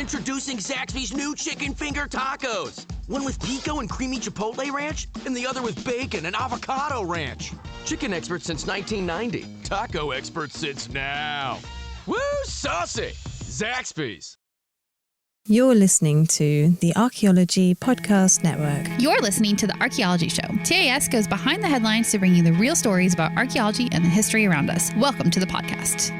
Introducing Zaxby's new chicken finger tacos. One with pico and creamy chipotle ranch, and the other with bacon and avocado ranch. Chicken expert since 1990. Taco expert since now. Woo, saucy! Zaxby's. You're listening to the Archaeology Podcast Network. You're listening to the Archaeology Show. TAS goes behind the headlines to bring you the real stories about archaeology and the history around us. Welcome to the podcast.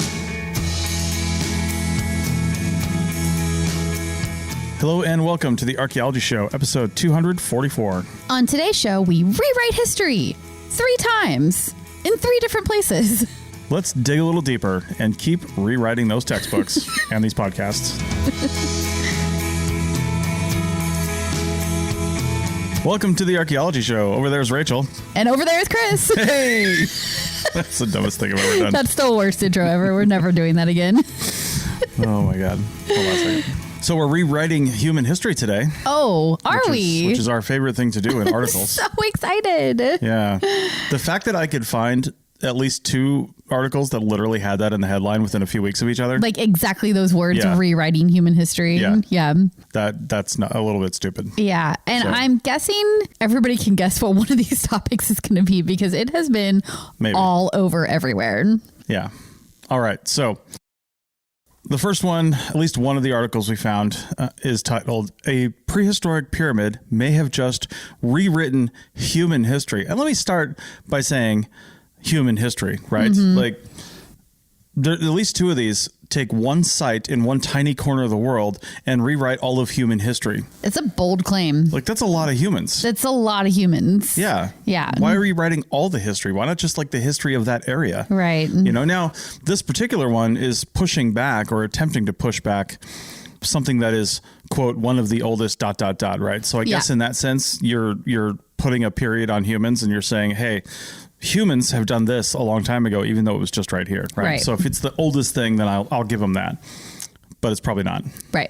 Hello and welcome to the Archaeology Show, episode 244. On today's show, we rewrite history 3 times in 3 different places. Let's dig a little deeper and keep rewriting those textbooks and these podcasts. Welcome to the Archaeology Show. Over there is Rachel. And over there is Chris. Hey! That's the dumbest thing I've ever done. That's the worst intro ever. We're never doing that again. Oh my God. Hold on a second. So we're rewriting human history today. Oh, are we? Which is our favorite thing to do in articles. So excited. Yeah. The fact that I could find at least 2 articles that literally had that in the headline within a few weeks of each other. Like exactly those words, Yeah. rewriting human history. Yeah. That's not a little bit stupid. Yeah. And I'm guessing everybody can guess what one of these topics is going to be because it has been all over everywhere. Yeah. All right. So the first one, at least one of the articles we found, is titled, "A Prehistoric Pyramid May Have Just Rewritten Human History." And let me start by saying human history, right? Mm-hmm. Like, at least 2 of these take one site in one tiny corner of the world and rewrite all of human history. It's a bold claim. Like, that's a lot of humans. That's a lot of humans. Yeah. Yeah. Why are we writing all the history? Why not just like the history of that area? Right. You know, now this particular one is pushing back or attempting to push back something that is, quote, one of the oldest ... right? So I guess in that sense, you're putting a period on humans and you're saying, hey, humans have done this a long time ago, even though it was just right here. Right. So if it's the oldest thing, then I'll give them that. But it's probably not. Right.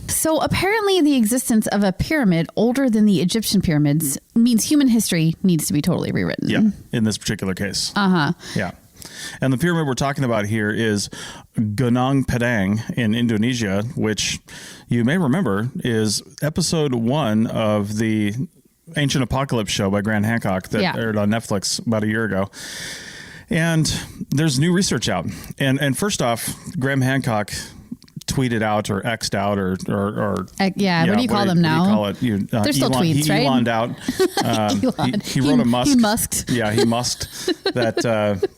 So apparently the existence of a pyramid older than the Egyptian pyramids means human history needs to be totally rewritten. Yeah. In this particular case. Uh-huh. Yeah. And the pyramid we're talking about here is Gunung Padang in Indonesia, which you may remember is episode 1 of the Ancient Apocalypse show by Graham Hancock that aired on Netflix about a year ago. And there's new research out. And first off, Graham Hancock tweeted out or X'd out or what do you call them now? What do you call it? They're still tweets, right? He Elon'd out. He wrote a Musk. He musked. Yeah, he musked that.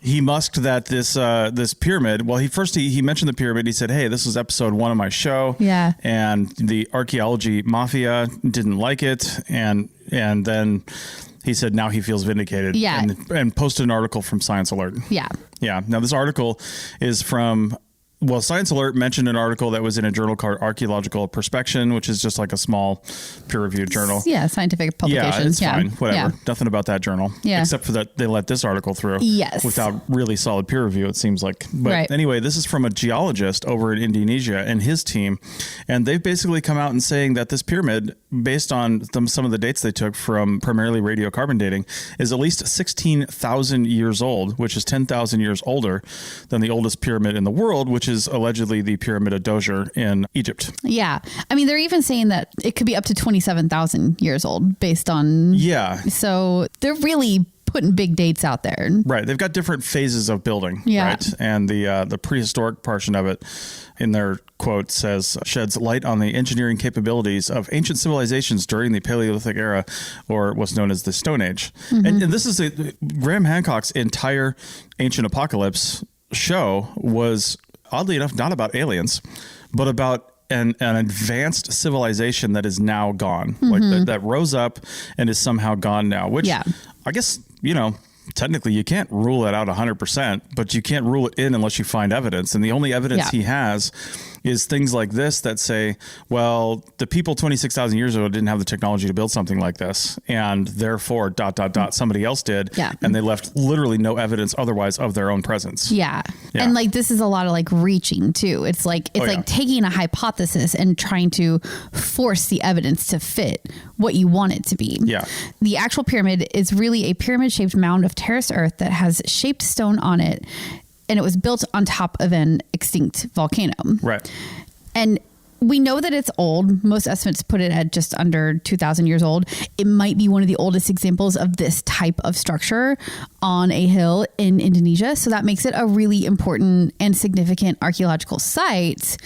He musked that this pyramid. Well, he mentioned the pyramid. He said, "Hey, this was episode 1 of my show." Yeah. And the archaeology mafia didn't like it, and then he said now he feels vindicated. Yeah. And posted an article from Science Alert. Yeah. Yeah. Now this article is from. Well, Science Alert mentioned an article that was in a journal called Archaeological Perspection, which is just like a small peer-reviewed journal. Yeah, scientific publication. Yeah, it's fine. Whatever. Yeah. Nothing about that journal. Yeah. Except for that they let this article through. Yes. Without really solid peer review, it seems like. But anyway, this is from a geologist over in Indonesia and his team. And they've basically come out and saying that this pyramid, based on some of the dates they took from primarily radiocarbon dating, is at least 16,000 years old, which is 10,000 years older than the oldest pyramid in the world, which is allegedly the Pyramid of Djoser in Egypt. Yeah. I mean, they're even saying that it could be up to 27,000 years old based on... Yeah. So they're really putting big dates out there. Right. They've got different phases of building. Yeah. Right. And the prehistoric portion of it in their quote says, sheds light on the engineering capabilities of ancient civilizations during the Paleolithic era, or what's known as the Stone Age. Mm-hmm. And this is Graham Hancock's entire Ancient Apocalypse show was, oddly enough, not about aliens, but about an advanced civilization that is now gone, like that rose up and is somehow gone now, which I guess, technically you can't rule it out 100%, but you can't rule it in unless you find evidence. And the only evidence he has is things like this that say, well, the people 26,000 years ago didn't have the technology to build something like this. And therefore, ... somebody else did. Yeah. And they left literally no evidence otherwise of their own presence. Yeah. And like, this is a lot of like reaching too. It's like, taking a hypothesis and trying to force the evidence to fit what you want it to be. Yeah. The actual pyramid is really a pyramid shaped mound of terraced earth that has shaped stone on it. And it was built on top of an extinct volcano. Right. And we know that it's old. Most estimates put it at just under 2,000 years old. It might be one of the oldest examples of this type of structure on a hill in Indonesia. So that makes it a really important and significant archaeological site.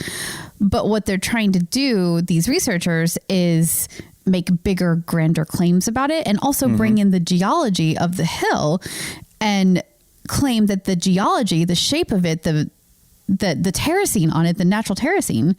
But what they're trying to do, these researchers, is make bigger, grander claims about it, and also bring in the geology of the hill and claim that the geology, the shape of it, the terracing on it, the natural terracing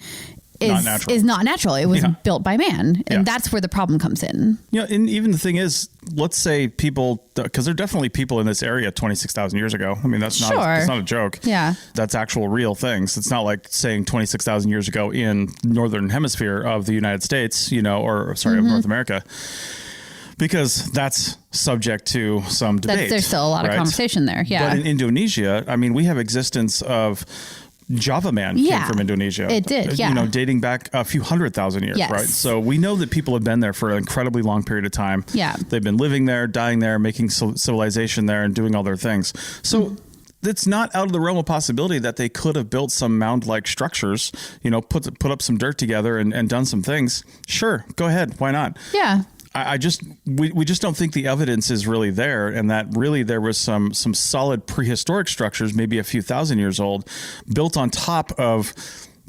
is not natural. It was built by man. And that's where the problem comes in. Yeah. And even the thing is, let's say people, because there are definitely people in this area 26,000 years ago. I mean, that's not a joke. Yeah. That's actual real things. It's not like saying 26,000 years ago in northern hemisphere of the United States, of North America. Because that's subject to some debate. There's still a lot of conversation there. Yeah. But in Indonesia, I mean, we have existence of Java man came from Indonesia. It did, yeah. Dating back a few 100,000 years, right? So we know that people have been there for an incredibly long period of time. Yeah. They've been living there, dying there, making civilization there, and doing all their things. So it's not out of the realm of possibility that they could have built some mound-like structures, put up some dirt together and done some things. Sure, go ahead. Why not? Yeah. We just don't think the evidence is really there, and that really there was some solid prehistoric structures, maybe a few thousand years old, built on top of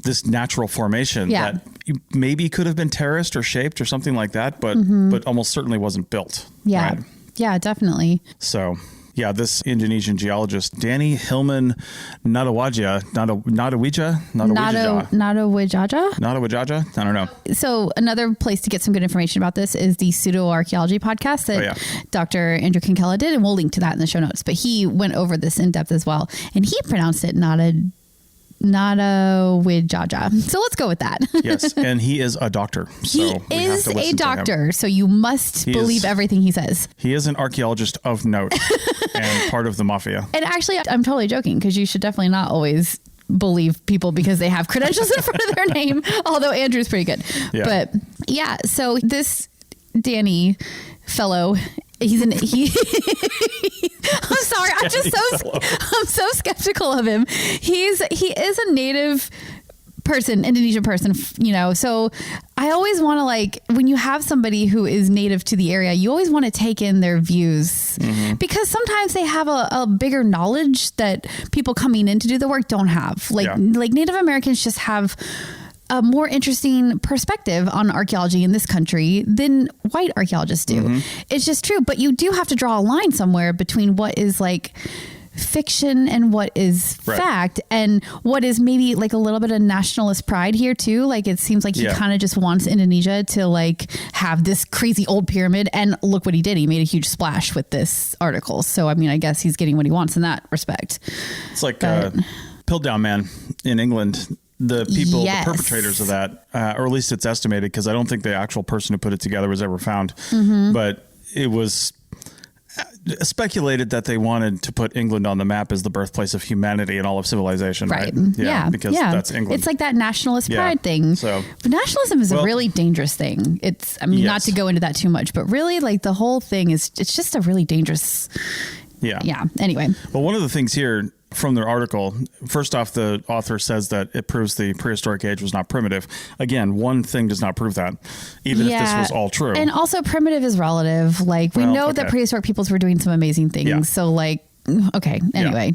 this natural formation that maybe could have been terraced or shaped or something like that, but almost certainly wasn't built. Yeah, right? Yeah, definitely. So. Yeah, this Indonesian geologist, Danny Hillman Nadawaja, I don't know. So another place to get some good information about this is the pseudo-archaeology podcast that Dr. Andrew Kinkella did, and we'll link to that in the show notes. But he went over this in depth as well, and he pronounced it Nadawaja. So let's go with that. Yes, and he is a doctor. So he is a doctor, so you must believe everything he says. He is an archaeologist of note and part of the mafia. And actually, I'm totally joking, because you should definitely not always believe people because they have credentials in front of their name, although Andrew's pretty good. Yeah. But yeah, so this Danny fellow, I'm sorry. I'm so skeptical of him. He is a native person, Indonesian person, so I always want to, when you have somebody who is native to the area, you always want to take in their views because sometimes they have a bigger knowledge that people coming in to do the work don't have. Like Native Americans just have a more interesting perspective on archaeology in this country than white archaeologists do. It's just true. But you do have to draw a line somewhere between what is fiction and what is fact, and what is maybe a little bit of nationalist pride here too. It seems like he kind of just wants Indonesia to have this crazy old pyramid, and look what he did. He made a huge splash with this article. So, I mean, I guess he's getting what he wants in that respect. It's like Piltdown Man in England. The people, the perpetrators of that, or at least it's estimated, because I don't think the actual person who put it together was ever found, but it was speculated that they wanted to put England on the map as the birthplace of humanity and all of civilization, right? Because that's England. It's like that nationalist pride thing. So, but nationalism is a really dangerous thing. It's, I mean, not to go into that too much, but really, the whole thing it's just a really dangerous. Yeah. Anyway. Well, one of the things here from their article, first off, the author says that it proves the prehistoric age was not primitive. Again, one thing does not prove that, even if this was all true. And also, primitive is relative. We know that prehistoric peoples were doing some amazing things. Yeah. So, anyway,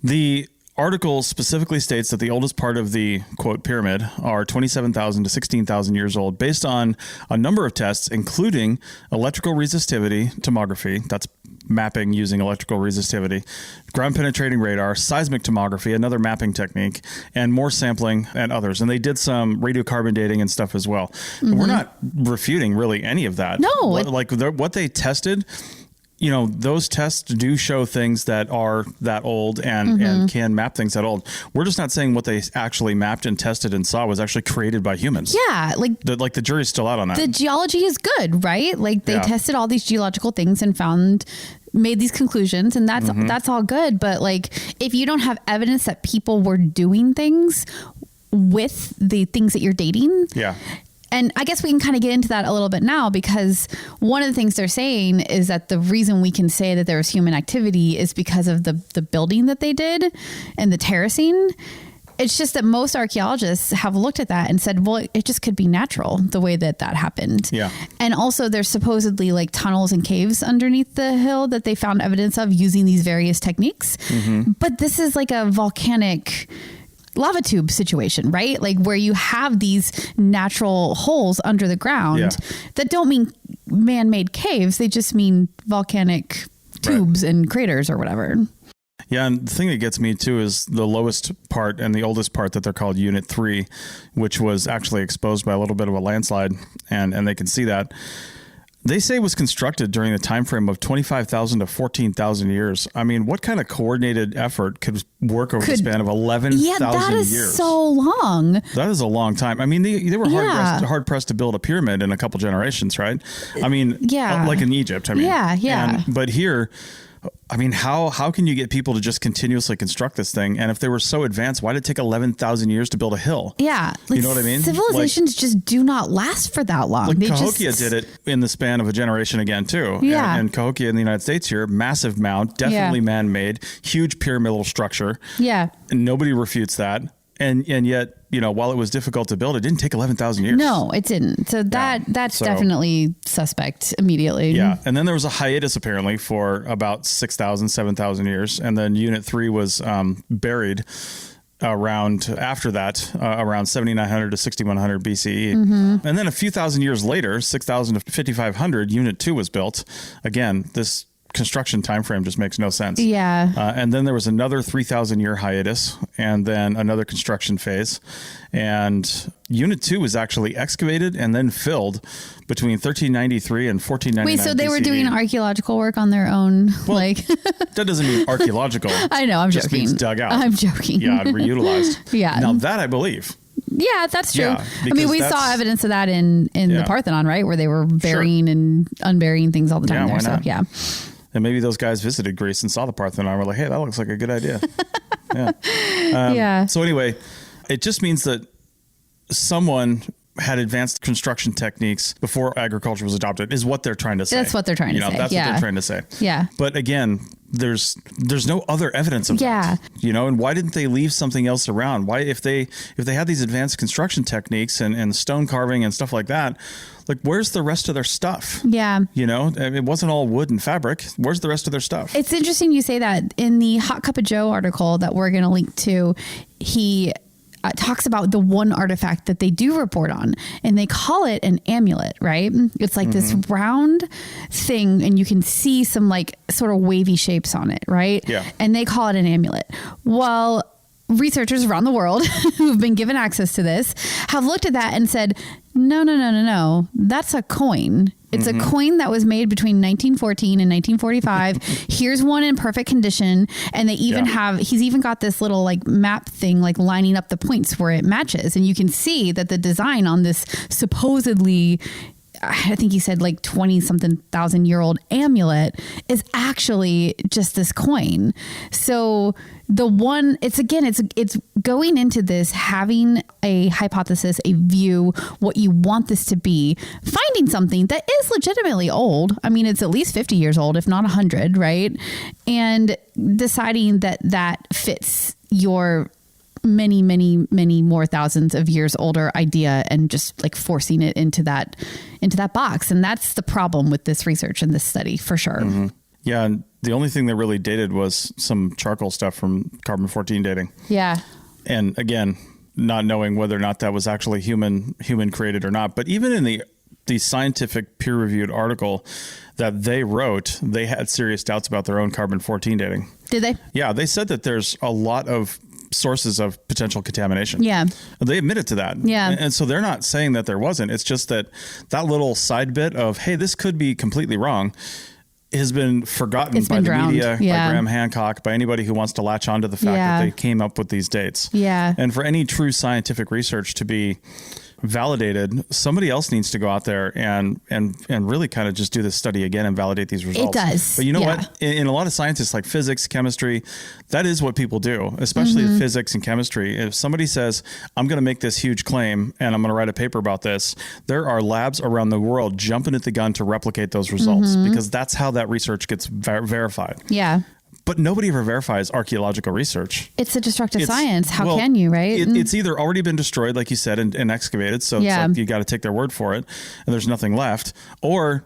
The article specifically states that the oldest part of the, quote, pyramid are 27,000 to 16,000 years old, based on a number of tests, including electrical resistivity tomography. That's mapping using electrical resistivity, ground penetrating radar, seismic tomography, another mapping technique, and more sampling and others. And they did some radiocarbon dating and stuff as well. We're not refuting really any of that. No. What they tested, those tests do show things that are that old and can map things that old. We're just not saying what they actually mapped and tested and saw was actually created by humans. Yeah. The jury's still out on that. The geology is good, right? They tested all these geological things and made these conclusions, and that's all good. But if you don't have evidence that people were doing things with the things that you're dating. Yeah. And I guess we can kind of get into that a little bit now, because one of the things they're saying is that the reason we can say that there was human activity is because of the building that they did and the terracing. It's just that most archaeologists have looked at that and said, well, it just could be natural the way that happened. Yeah. And also there's supposedly like tunnels and caves underneath the hill that they found evidence of using these various techniques. But this is like a volcanic lava tube situation, right? Like where you have these natural holes under the ground that don't mean man-made caves. They just mean volcanic tubes and craters or whatever. Yeah, and the thing that gets me too is the lowest part and the oldest part that they're called Unit 3, which was actually exposed by a little bit of a landslide, and they can see that. They say it was constructed during the time frame of 25,000 to 14,000 years. I mean, what kind of coordinated effort could work over the span of 11,000 years? Yeah, that is so long. That is a long time. I mean, they were hard pressed to build a pyramid in a couple generations, right? I mean, like in Egypt. I mean, but here, I mean, how can you get people to just continuously construct this thing? And if they were so advanced, why did it take 11,000 years to build a hill? Yeah. Like, you know what I mean? Civilizations just do not last for that long. Like Cahokia did it in the span of a generation again, too. Yeah. And Cahokia in the United States here, massive mound, definitely man-made, huge pyramidal structure. Yeah. And nobody refutes that. And yet, you know, while it was difficult to build, it didn't take 11,000 years. No, it didn't. So that's definitely suspect immediately. Yeah. And then there was a hiatus apparently for about 6,000, 7,000 years. And then Unit 3 was buried around 7,900 to 6,100 BCE. And then a few thousand years later, 6,000 to 5,500, Unit 2 was built. Again, this construction time frame just makes no sense. Yeah. And then there was another 3,000 year hiatus, and then another construction phase. And Unit 2 was actually excavated and then filled between 1393 and 1499. Wait, so they were BCE. doing archaeological work on their own? Well, like that doesn't mean archaeological. I know, I'm just joking. Means dug out. I'm joking. Yeah, reutilized. Yeah. Now that I believe. Yeah, that's true. Yeah, I mean, we saw evidence of that in the Parthenon, right? Where they were burying and unburying things all the time there. So yeah. And maybe those guys visited Greece and saw the Parthenon and were like, hey, that looks like a good idea. So anyway, it just means that someone had advanced construction techniques before agriculture was adopted is what they're trying to say. That's what they're trying to say. That's what they're trying to say. Yeah. But again, there's no other evidence of that. You know, and why didn't they leave something else around? Why, if they had these advanced construction techniques and stone carving and stuff like that, like, where's the rest of their stuff? Yeah. You know, it wasn't all wood and fabric. Where's the rest of their stuff? It's interesting you say that. In the Hot Cup of Joe article that we're going to link to, he talks about the one artifact that they do report on, and they call it an amulet, right? It's like this round thing, and you can see some like sort of wavy shapes on it, right? Yeah. And they call it an amulet. Well, researchers around the world who've been given access to this have looked at that and said, no, that's a coin. It's a coin that was made between 1914 and 1945. Here's one in perfect condition. And they even he's even got this little like map thing, like lining up the points where it matches. And you can see that the design on this supposedly, I think he said like 20 something thousand year old amulet is actually just this coin. So it's going into this, having a hypothesis, a view, what you want this to be, finding something that is legitimately old. I mean, it's at least 50 years old, if not 100, right? And deciding that fits your many, many, many more thousands of years older idea, and just like forcing it into that box. And that's the problem with this research and this study, for sure. Yeah. And the only thing that really dated was some charcoal stuff from carbon-14 dating. Yeah. And again, not knowing whether or not that was actually human created or not. But even in the scientific peer-reviewed article that they wrote, they had serious doubts about their own carbon-14 dating. Did they? Yeah. They said that there's a lot of sources of potential contamination. Yeah. They admitted to that. Yeah. And so they're not saying that there wasn't. It's just that little side bit of, hey, this could be completely wrong, has been forgotten by the media, by Graham Hancock, by anybody who wants to latch onto the fact that they came up with these dates. Yeah. And for any true scientific research to be validated, somebody else needs to go out there and really kind of just do this study again and validate these results. It does. But you know what? In a lot of sciences like physics, chemistry, that is what people do, especially in physics and chemistry. If somebody says, I'm going to make this huge claim and I'm going to write a paper about this, there are labs around the world jumping at the gun to replicate those results because that's how that research gets verified. Yeah. But nobody ever verifies archaeological research. It's a destructive science. How can you, right? It's either already been destroyed, like you said, and excavated. So it's like you got to take their word for it, and there's nothing left. Or,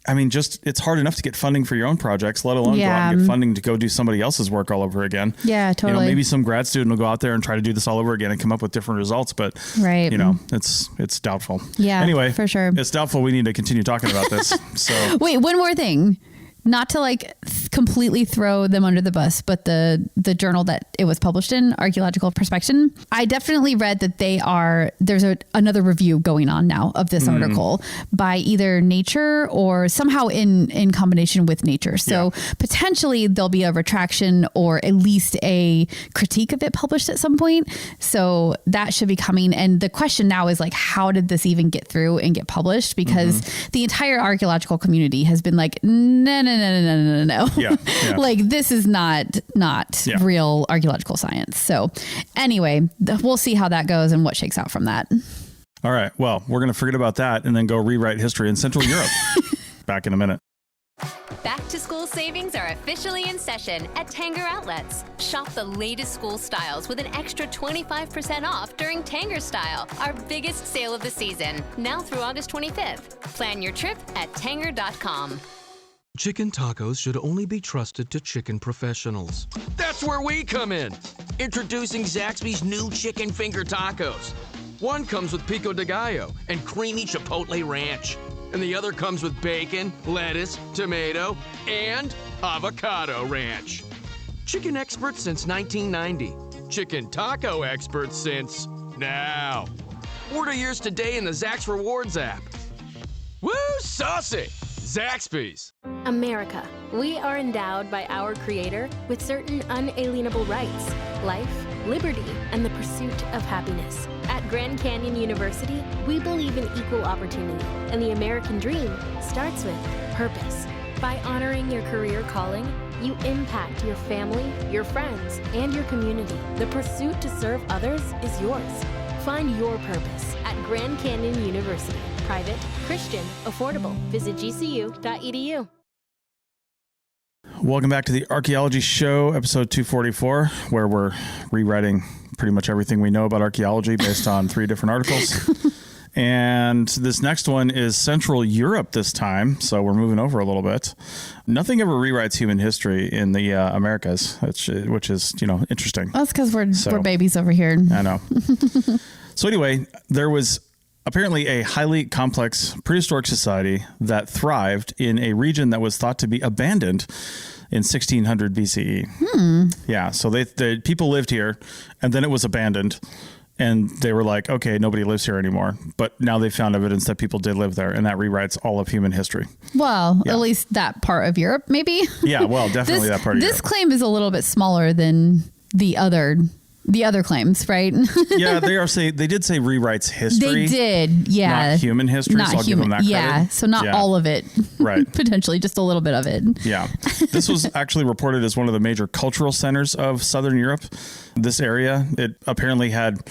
I mean, it's hard enough to get funding for your own projects, let alone go out and get funding to go do somebody else's work all over again. Yeah, totally. Maybe some grad student will go out there and try to do this all over again and come up with different results. But, it's doubtful. Yeah, anyway, for sure. It's doubtful we need to continue talking about this. So wait, one more thing. Not to like completely throw them under the bus, but the journal that it was published in, Archaeological Perspection, I definitely read that there's another review going on now of this article by either Nature or somehow in combination with Nature. So potentially there'll be a retraction or at least a critique of it published at some point. So that should be coming. And the question now is like, how did this even get through and get published? Because the entire archaeological community has been like, no. Yeah. Like this is not real archaeological science. So anyway, we'll see how that goes and what shakes out from that. All right. Well, we're going to forget about that and then go rewrite history in Central Europe. Back in a minute. Back to school savings are officially in session at Tanger Outlets. Shop the latest school styles with an extra 25% off during Tanger Style, our biggest sale of the season, now through August 25th. Plan your trip at tanger.com. Chicken tacos should only be trusted to chicken professionals. That's where we come in. Introducing Zaxby's new chicken finger tacos. One comes with pico de gallo and creamy chipotle ranch. And the other comes with bacon, lettuce, tomato, and avocado ranch. Chicken experts since 1990. Chicken taco experts since now. Order yours today in the Zax Rewards app. Woo, saucy! Zaxby's. America. We are endowed by our Creator with certain unalienable rights: life, liberty, and the pursuit of happiness. At Grand Canyon University, we believe in equal opportunity, and the American dream starts with purpose. By honoring your career calling, you impact your family, your friends, and your community. The pursuit to serve others is yours. Find your purpose at Grand Canyon University. Private, Christian, affordable. Visit gcu.edu. Welcome back to the Archaeology Show, episode 244, where we're rewriting pretty much everything we know about archaeology based on 3 different articles. And this next one is Central Europe this time, so we're moving over a little bit. Nothing ever rewrites human history in the Americas, which is interesting. That's because we're babies over here. I know. So anyway, there was apparently a highly complex prehistoric society that thrived in a region that was thought to be abandoned in 1600 BCE. Yeah, so the people lived here, and then it was abandoned. And they were like, okay, nobody lives here anymore. But now they found evidence that people did live there, and that rewrites all of human history. Well, at least that part of Europe, maybe. Yeah, well, definitely that part of Europe. This claim is a little bit smaller than the other claims, right? Yeah, they did say rewrites history. They did, yeah. Not human history, not so I'll give them that credit. Yeah, so not all of it. Right. Potentially just a little bit of it. Yeah. This was actually reported as one of the major cultural centers of Southern Europe. This area, it apparently had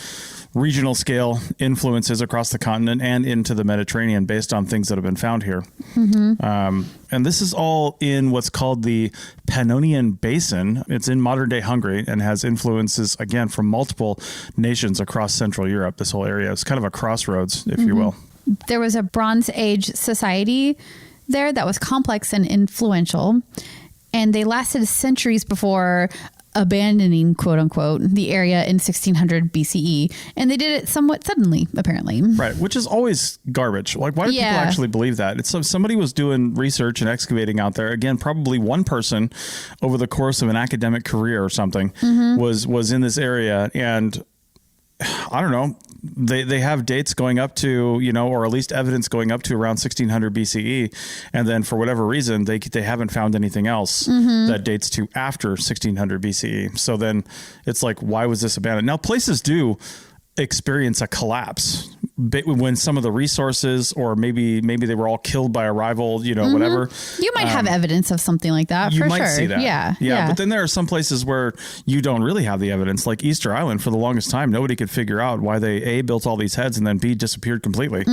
regional scale influences across the continent and into the Mediterranean based on things that have been found here. And this is all in what's called the Pannonian Basin. It's in modern day Hungary and has influences, again, from multiple nations across Central Europe. This whole area is kind of a crossroads, if you will. There was a Bronze Age society there that was complex and influential, and they lasted centuries before abandoning, quote unquote, the area in 1600 BCE. And they did it somewhat suddenly, apparently. Right. Which is always garbage. Like, why do people actually believe that? It's somebody was doing research and excavating out there. Again, probably one person over the course of an academic career or something was in this area. And I don't know, they have dates going up to, or at least evidence going up to around 1600 BCE. And then for whatever reason, they haven't found anything else that dates to after 1600 BCE. So then it's like, why was this abandoned? Now, places do experience a collapse when some of the resources, or maybe they were all killed by a rival, whatever. You might have evidence of something like that. You for might sure. see that. Yeah. But then there are some places where you don't really have the evidence, like Easter Island. For the longest time, nobody could figure out why they A, built all these heads, and then B, disappeared completely.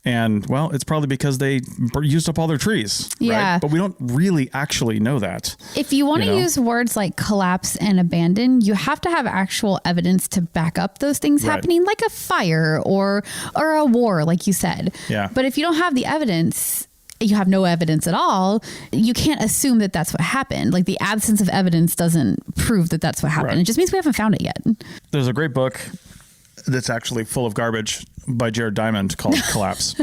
And well, it's probably because they used up all their trees. Yeah. Right? But we don't really actually know that. If you want to use words like collapse and abandon, you have to have actual evidence to back up those things happening, like a fire or a war, like you said. Yeah. But if you don't have the evidence, you have no evidence at all, you can't assume that that's what happened. Like the absence of evidence doesn't prove that that's what happened. Right. It just means we haven't found it yet. There's a great book that's actually full of garbage by Jared Diamond called Collapse.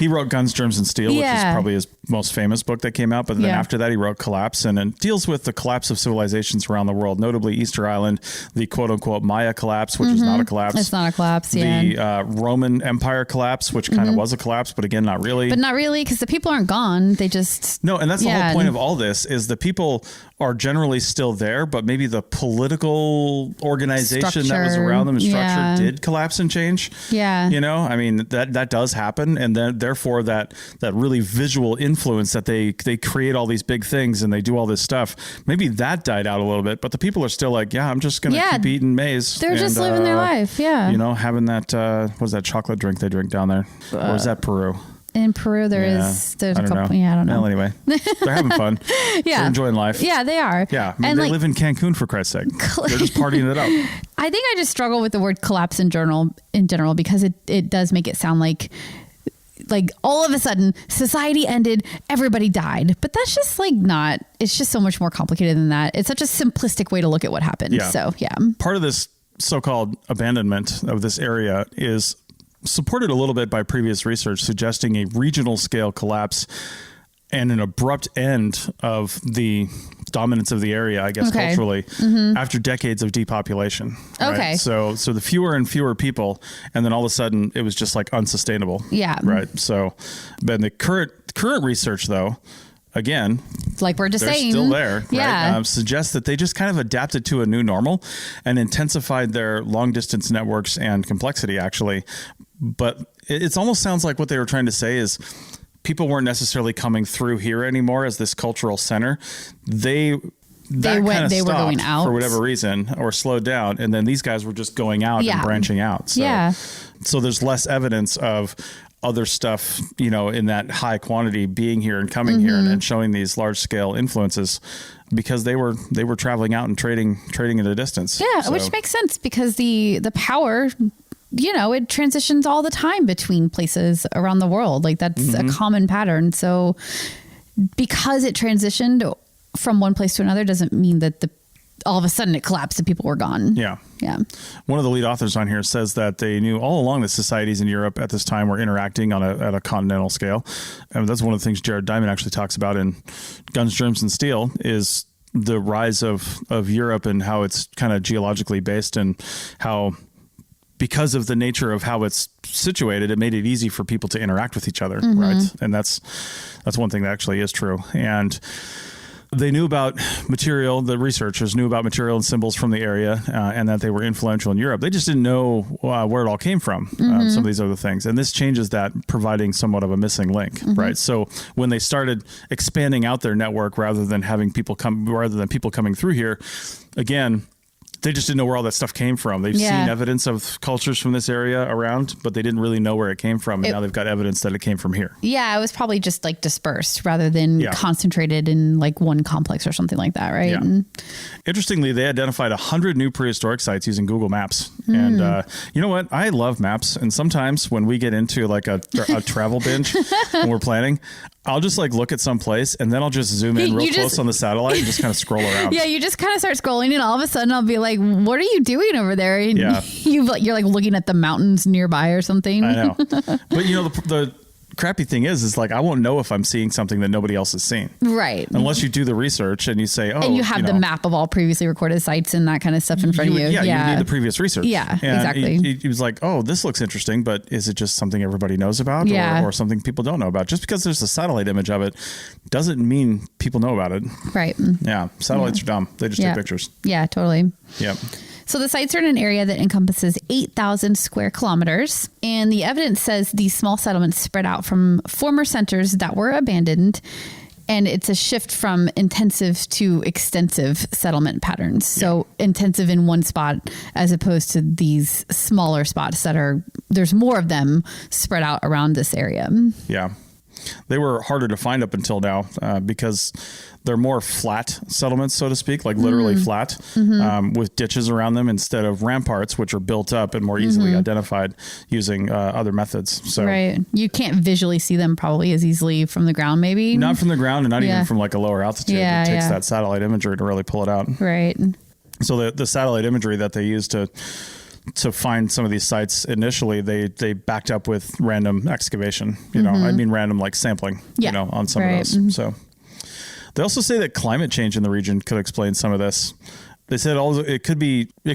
He wrote Guns, Germs, and Steel, which is probably his most famous book that came out. But then after that, he wrote Collapse, and it deals with the collapse of civilizations around the world, notably Easter Island, the quote unquote Maya collapse, which is not a collapse. It's not a collapse. The Roman Empire collapse, which kind of was a collapse, but again, not really. But not really, because the people aren't gone. They just... No, and that's the whole point of all this, is the people are generally still there, but maybe the political organization that was around them and structure did collapse and change. Yeah. I mean, that does happen. And then therefore that really visual influence that they create all these big things and they do all this stuff, maybe that died out a little bit, but the people are still like, I'm just going to keep eating maize. They're just living their life. Yeah. Having that, what's that chocolate drink they drink down there? Or is that Peru? In Peru, there's a couple. Know. Yeah, I don't know. Well, anyway, they're having fun. They're enjoying life. Yeah, they are. Yeah, I mean, they live in Cancun, for Christ's sake. They're just partying it up. I think I just struggle with the word collapse in general because it does make it sound like all of a sudden society ended, everybody died. But that's just not. It's just so much more complicated than that. It's such a simplistic way to look at what happened. Yeah. So yeah, part of this so-called abandonment of this area is supported a little bit by previous research suggesting a regional scale collapse and an abrupt end of the dominance of the area, I guess, culturally, after decades of depopulation. Right? Okay. So the fewer and fewer people, and then all of a sudden it was just unsustainable. Yeah. Right. So then the current research, though, again, like we're just saying, still there. Yeah. Right? Suggests that they just kind of adapted to a new normal and intensified their long distance networks and complexity, actually. But it almost sounds like what they were trying to say is people weren't necessarily coming through here anymore as this cultural center. They were going out for whatever reason or slowed down. And then these guys were just going out and branching out. So there's less evidence of other stuff, in that high quantity being here and coming here and showing these large scale influences because they were traveling out and trading in the distance. Yeah. Which makes sense because the power, it transitions all the time between places around the world. That's a common pattern. So because it transitioned from one place to another doesn't mean that all of a sudden it collapsed and people were gone. Yeah. Yeah. One of the lead authors on here says that they knew all along that societies in Europe at this time were interacting at a continental scale. And that's one of the things Jared Diamond actually talks about in Guns, Germs, and Steel is the rise of Europe and how it's kind of geologically based and how, because of the nature of how it's situated, it made it easy for people to interact with each other. Right. And that's one thing that actually is true. And they knew about material, the researchers knew about material and symbols from the area and that they were influential in Europe. They just didn't know where it all came from, some of these other things. And this changes that, providing somewhat of a missing link, right? So when they started expanding out their network rather than people coming through here, again, they just didn't know where all that stuff came from. They've seen evidence of cultures from this area around, but they didn't really know where it came from. And now they've got evidence that it came from here. Yeah, it was probably just dispersed rather than concentrated in one complex or something like that, right? Yeah. Interestingly, they identified 100 new prehistoric sites using Google Maps. And you know what? I love maps. And sometimes when we get into a travel binge when we're planning, I'll just look at some place and then I'll just zoom in real close on the satellite and just kind of scroll around. Yeah, you just kind of start scrolling and all of a sudden I'll be like, what are you doing over there? And you're looking at the mountains nearby or something. I know. But the crappy thing is I won't know if I'm seeing something that nobody else has seen. Right. Unless you do the research and you say, and you have the map of all previously recorded sites and that kind of stuff in front of you. Yeah, you need the previous research. Yeah, and exactly. He was like, oh, this looks interesting, but is it just something everybody knows about or something people don't know about? Just because there's a satellite image of it doesn't mean people know about it. Right. Yeah. Satellites are dumb. They just take pictures. Yeah, totally. Yep. So the sites are in an area that encompasses 8,000 square kilometers. And the evidence says these small settlements spread out from former centers that were abandoned. And it's a shift from intensive to extensive settlement patterns. So intensive in one spot as opposed to these smaller spots there's more of them spread out around this area. Yeah. They were harder to find up until now because they're more flat settlements, so to speak, like literally flat, with ditches around them instead of ramparts, which are built up and more easily identified using other methods. So right. You can't visually see them probably as easily from the ground, maybe? Not from the ground and not even from like a lower altitude. It takes that satellite imagery to really pull it out. Right. So the satellite imagery that they used to find some of these sites initially, they backed up with random excavation, I mean, random like sampling, on some of those. So they also say that climate change in the region could explain some of this. They said it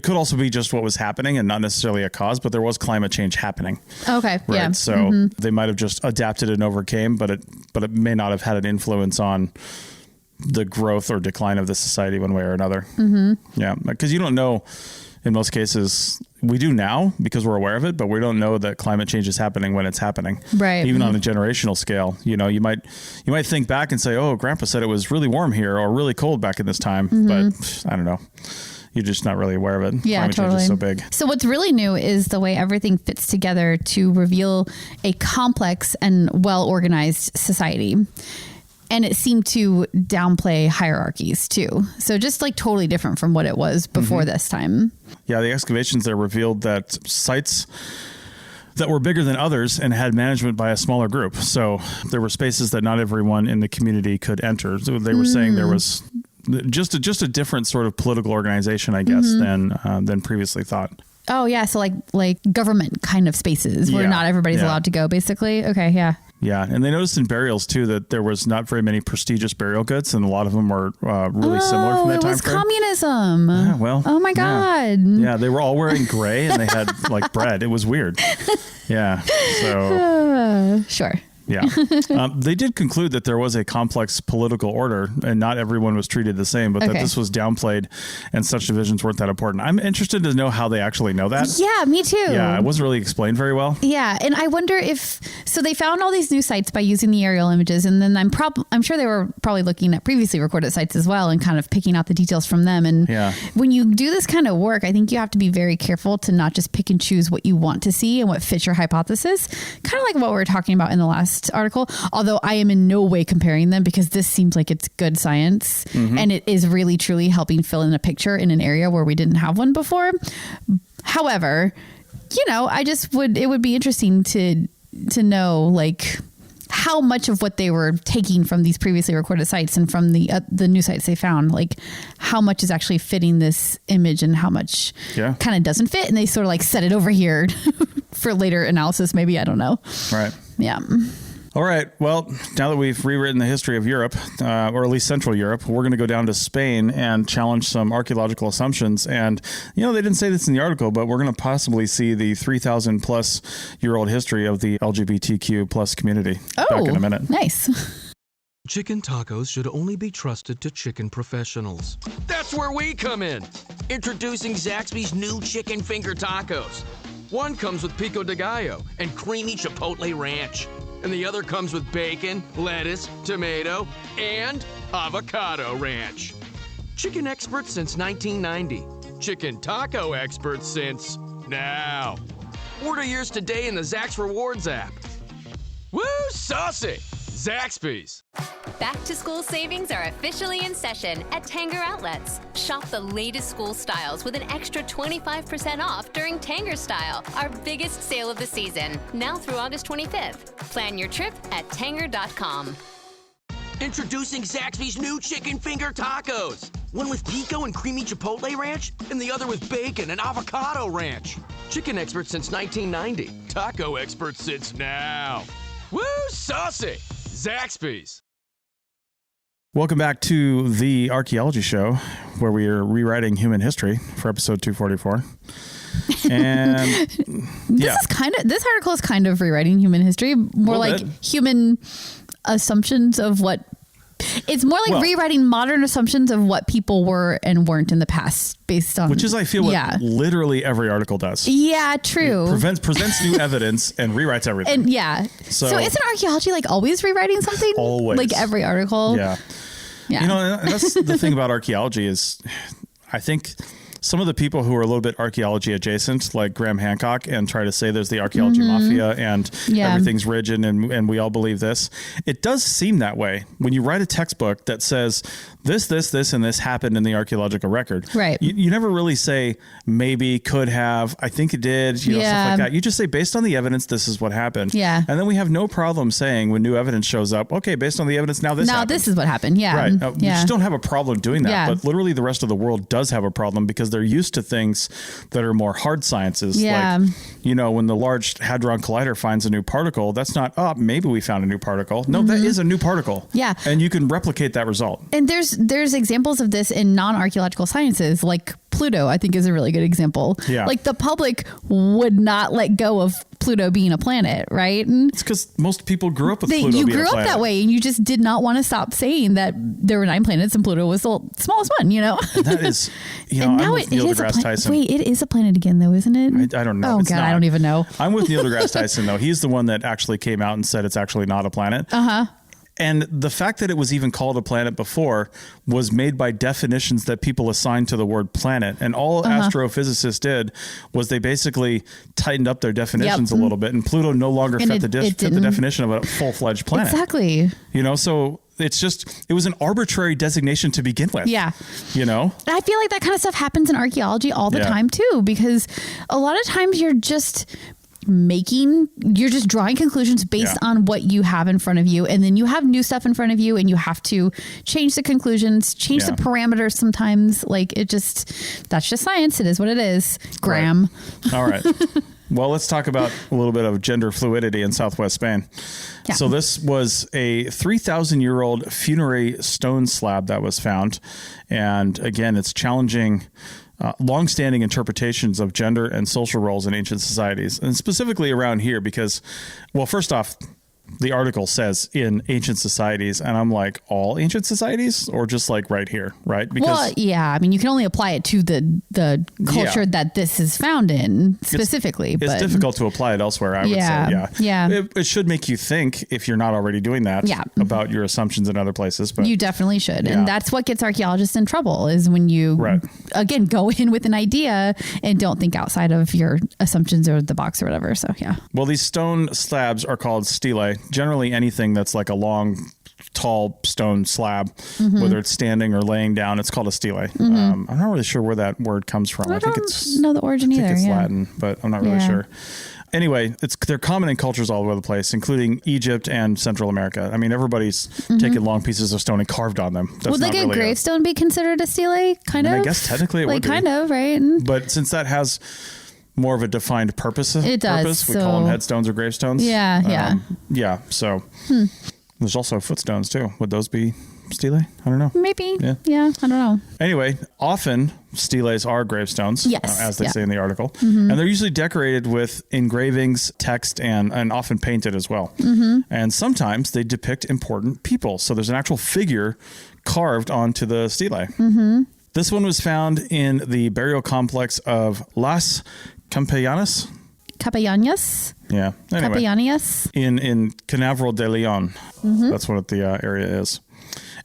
could also be just what was happening and not necessarily a cause, but there was climate change happening. Okay. Right. Yeah. So they might have just adapted and overcame, but it may not have had an influence on the growth or decline of the society one way or another. Yeah. Because you don't know. In most cases, we do now because we're aware of it, but we don't know that climate change is happening when it's happening. Right. Even on a generational scale, you might think back and say, "Oh, Grandpa said it was really warm here or really cold back in this time," but I don't know. You're just not really aware of it. Yeah, climate totally. change is so big. So what's really new is the way everything fits together to reveal a complex and well-organized society. And it seemed to downplay hierarchies too. So just like totally different from what it was before this time. Yeah, the excavations there revealed that sites that were bigger than others and had management by a smaller group. So there were spaces that not everyone in the community could enter. So they were saying there was just a different sort of political organization, I guess, than previously thought. Oh yeah, so like government kind of spaces where not everybody's allowed to go, basically. Okay, yeah. Yeah, and they noticed in burials too that there was not very many prestigious burial goods, and a lot of them were really similar from that time frame. It was communism. Yeah, well, oh my God. Yeah, they were all wearing gray, and they had like bread. It was weird. Yeah, so sure. Yeah. They did conclude that there was a complex political order and not everyone was treated the same, but that this was downplayed and such divisions weren't that important. I'm interested to know how they actually know that. Yeah, me too. Yeah, it wasn't really explained very well. Yeah. And I wonder so they found all these new sites by using the aerial images. And then I'm sure they were probably looking at previously recorded sites as well and kind of picking out the details from them. And when you do this kind of work, I think you have to be very careful to not just pick and choose what you want to see and what fits your hypothesis. Kind of like what we were talking about in the last article, although I am in no way comparing them because this seems like it's good science and it is really truly helping fill in a picture in an area where we didn't have one before. However, it would be interesting to know like how much of what they were taking from these previously recorded sites and from the new sites they found, like how much is actually fitting this image and how much kind of doesn't fit. And they sort of like set it over here for later analysis. Maybe, I don't know. Right. Yeah. All right. Well, now that we've rewritten the history of Europe, or at least Central Europe, we're going to go down to Spain and challenge some archaeological assumptions. And, they didn't say this in the article, but we're going to possibly see the 3,000 plus year old history of the LGBTQ plus community back in a minute. Nice. Chicken tacos should only be trusted to chicken professionals. That's where we come in. Introducing Zaxby's new chicken finger tacos. One comes with pico de gallo and creamy chipotle ranch. And the other comes with bacon, lettuce, tomato, and avocado ranch. Chicken experts since 1990. Chicken taco experts since now. Order yours today in the Zax Rewards app. Woo, saucy! Zaxby's. Back to school savings are officially in session at Tanger Outlets. Shop the latest school styles with an extra 25% off during Tanger Style, our biggest sale of the season, now through August 25th. Plan your trip at tanger.com. Introducing Zaxby's new chicken finger tacos. One with pico and creamy chipotle ranch, and the other with bacon and avocado ranch. Chicken experts since 1990. Taco experts since now. Woo, saucy! Zaxby's. Welcome back to the Archaeology Show, where we are rewriting human history for episode 244. And this article is kind of rewriting human history, more like human assumptions of what It's more like rewriting modern assumptions of what people were and weren't in the past based on... Which is, I feel, what literally every article does. Yeah, true. It presents new evidence and rewrites everything. And So isn't archaeology like always rewriting something? Always. Like every article? Yeah. You know, that's the thing about archaeology is I think some of the people who are a little bit archaeology adjacent, like Graham Hancock, and try to say there's the archaeology mafia and everything's rigid and we all believe this. It does seem that way when you write a textbook that says this, and this happened in the archaeological record. Right. You never really say maybe, could have, I think it did, stuff like that. You just say based on the evidence, this is what happened. Yeah. And then we have no problem saying when new evidence shows up, okay, based on the evidence, now happened. This is what happened. Yeah. Right. We just don't have a problem doing that. Yeah. But literally the rest of the world does have a problem because they're used to things that are more hard sciences. Yeah. Like, when the Large Hadron Collider finds a new particle, that's not, maybe we found a new particle. No, that is a new particle. Yeah. And you can replicate that result. And there's examples of this in non-archaeological sciences, like Pluto, I think is a really good example. Yeah. Like the public would not let go of Pluto being a planet, right? And it's because most people grew up with Pluto being a planet. You grew up that way and you just did not want to stop saying that there were 9 planets and Pluto was the smallest one, And that is, I'm with Neil deGrasse Tyson. Wait, it is a planet again though, isn't it? I don't know. Oh, God, I don't even know. I'm with Neil deGrasse Tyson though. He's the one that actually came out and said it's actually not a planet. Uh-huh. And the fact that it was even called a planet before was made by definitions that people assigned to the word planet. And all astrophysicists did was they basically tightened up their definitions a little bit. And Pluto no longer fit the definition of a full-fledged planet. Exactly. So it was an arbitrary designation to begin with. Yeah. I feel like that kind of stuff happens in archaeology all the time too, because a lot of times you're just drawing conclusions based on what you have in front of you, and then you have new stuff in front of you and you have to change the conclusions, change the parameters sometimes. Like that's just science. It is what it is. Graham. Right. All right. Well, let's talk about a little bit of gender fluidity in Southwest Spain. Yeah. So this was a 3,000-year-old funerary stone slab that was found. And again, it's challenging long-standing interpretations of gender and social roles in ancient societies, and specifically around here because, well, first off, the article says in ancient societies, and I'm like, all ancient societies or just like right here, right? Because you can only apply it to the culture that this is found in specifically. It's difficult to apply it elsewhere, I would say. Yeah. It should make you think, if you're not already doing that, about your assumptions in other places. But you definitely should. And that's what gets archaeologists in trouble is when you, again, go in with an idea and don't think outside of your assumptions or the box or whatever. So, yeah. Well, these stone slabs are called stelae. Generally anything that's like a long, tall stone slab, whether it's standing or laying down, it's called a stele. I'm not really sure where that word comes from. I think it's know the origin either. It's Latin, but I'm not really sure. Anyway, they're common in cultures all over the place, including Egypt and Central America. I mean, everybody's taken long pieces of stone and carved on them. Would like a gravestone be considered a stele? Kind of? I guess technically it would be. Kind of, right? But since that has more of a defined purpose. It does. We call them headstones or gravestones. Yeah. So there's also footstones too. Would those be stelae? I don't know. Maybe. Yeah. I don't know. Anyway, often steles are gravestones, as they say in the article. Mm-hmm. And they're usually decorated with engravings, text, and often painted as well. And sometimes they depict important people. So there's an actual figure carved onto the stele. This one was found in the burial complex of Las Capellanas. Yeah. Anyway, Capellanas. In Canaveral de Leon. That's what the area is.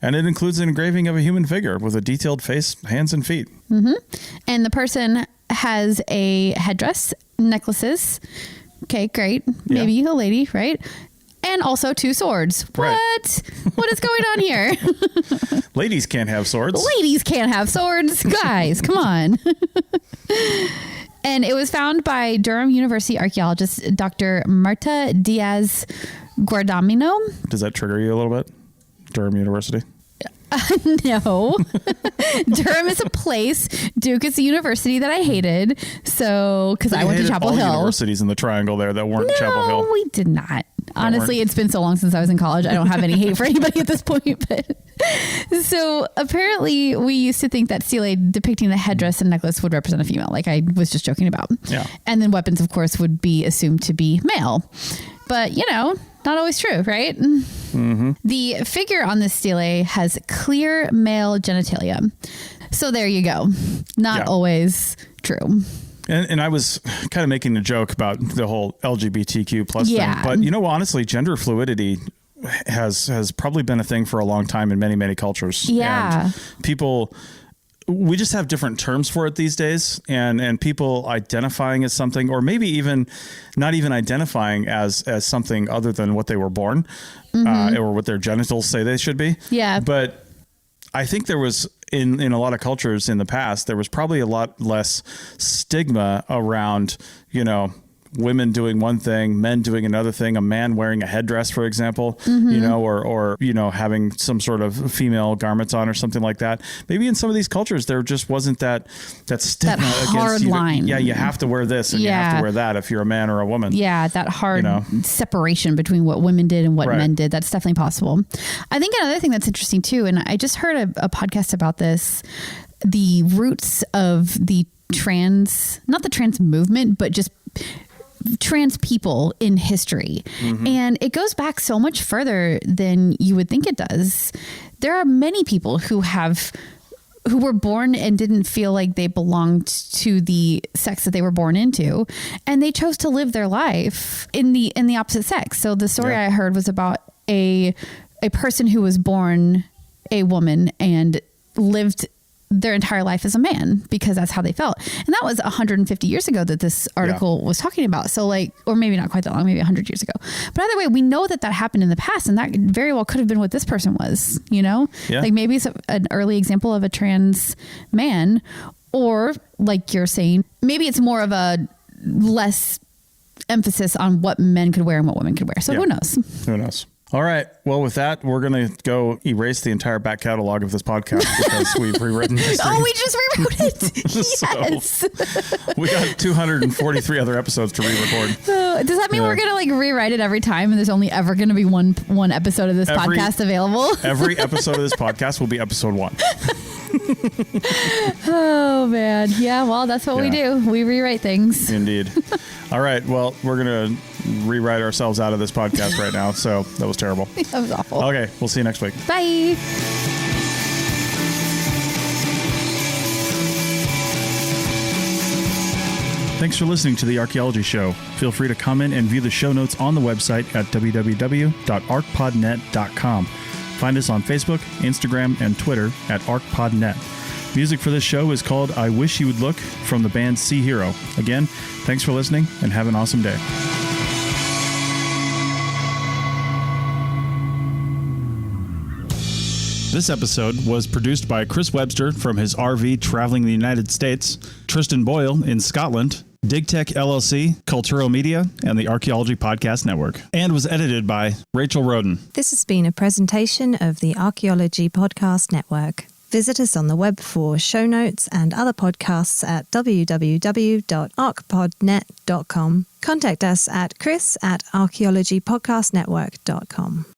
And it includes an engraving of a human figure with a detailed face, hands, and feet. And the person has a headdress, necklaces. Okay, great. Maybe a lady, right? And also 2 swords. Right. What is going on here? Ladies can't have swords. Ladies can't have swords. Guys, come on. And it was found by Durham University archaeologist Dr. Marta Diaz Guardamino. Does that trigger you a little bit? Durham University? No. Durham is a place. Duke is a university that I hated. So, because I went to Chapel Hill. Universities in the triangle there that weren't Chapel Hill. No, we did not. Honestly, it's been so long since I was in college. I don't have any hate for anybody at this point. But so apparently we used to think that stele depicting a headdress and necklace would represent a female, like I was just joking about. Yeah. And then weapons, of course, would be assumed to be male. But, not always true, right? Mm-hmm. The figure on this stele has clear male genitalia. So there you go. Not always true. And I was kind of making a joke about the whole LGBTQ plus thing. But, honestly, gender fluidity has probably been a thing for a long time in many, many cultures. Yeah. And we just have different terms for it these days, and people identifying as something, or maybe even not even identifying as something other than what they were born, or what their genitals say they should be. Yeah. But I think there was in a lot of cultures in the past, there was probably a lot less stigma around, women doing one thing, men doing another thing, a man wearing a headdress, for example, or having some sort of female garments on or something like that. Maybe in some of these cultures, there just wasn't that stigma that hard against line. Yeah, you have to wear this and you have to wear that if you're a man or a woman. Yeah, that hard separation between what women did and what men did. That's definitely possible. I think another thing that's interesting too, and I just heard a podcast about this, the roots of the not the trans movement, but just trans people in history. And it goes back so much further than you would think it does. There are many people who were born and didn't feel like they belonged to the sex that they were born into, and they chose to live their life in the opposite sex. So the story I heard was about a person who was born a woman and lived their entire life as a man because that's how they felt. And that was 150 years ago that this article was talking about. So or maybe not quite that long, maybe 100 years ago. But either way, we know that happened in the past, and that very well could have been what this person was, like maybe it's an early example of a trans man, or like you're saying, maybe it's more of a less emphasis on what men could wear and what women could wear. So who knows? Who knows? All right. Well, with that, we're going to go erase the entire back catalog of this podcast because we've rewritten history. Oh, we just rewrote it. Yes. So we got 243 other episodes to re-record. Does that mean we're going to rewrite it every time and there's only ever going to be one episode of this podcast available? Every episode of this podcast will be episode 1. Oh, man. Yeah, well, that's what we do. We rewrite things. Indeed. All right. Well, we're going to rewrite ourselves out of this podcast right now. So that was terrible. That was awful. Okay. We'll see you next week. Bye. Thanks for listening to The Archaeology Show. Feel free to comment and view the show notes on the website at www.archpodnet.com. Find us on Facebook, Instagram, and Twitter at ArchPodNet. Music for this show is called I Wish You Would Look from the band Sea Hero. Again, thanks for listening and have an awesome day. This episode was produced by Chris Webster from his RV traveling the United States, Tristan Boyle in Scotland, DigTech LLC, Culturo Media, and the Archaeology Podcast Network, and was edited by Rachel Roden. This has been a presentation of the Archaeology Podcast Network. Visit us on the web for show notes and other podcasts at www.archpodnet.com. Contact us at chris@archaeologypodcastnetwork.com.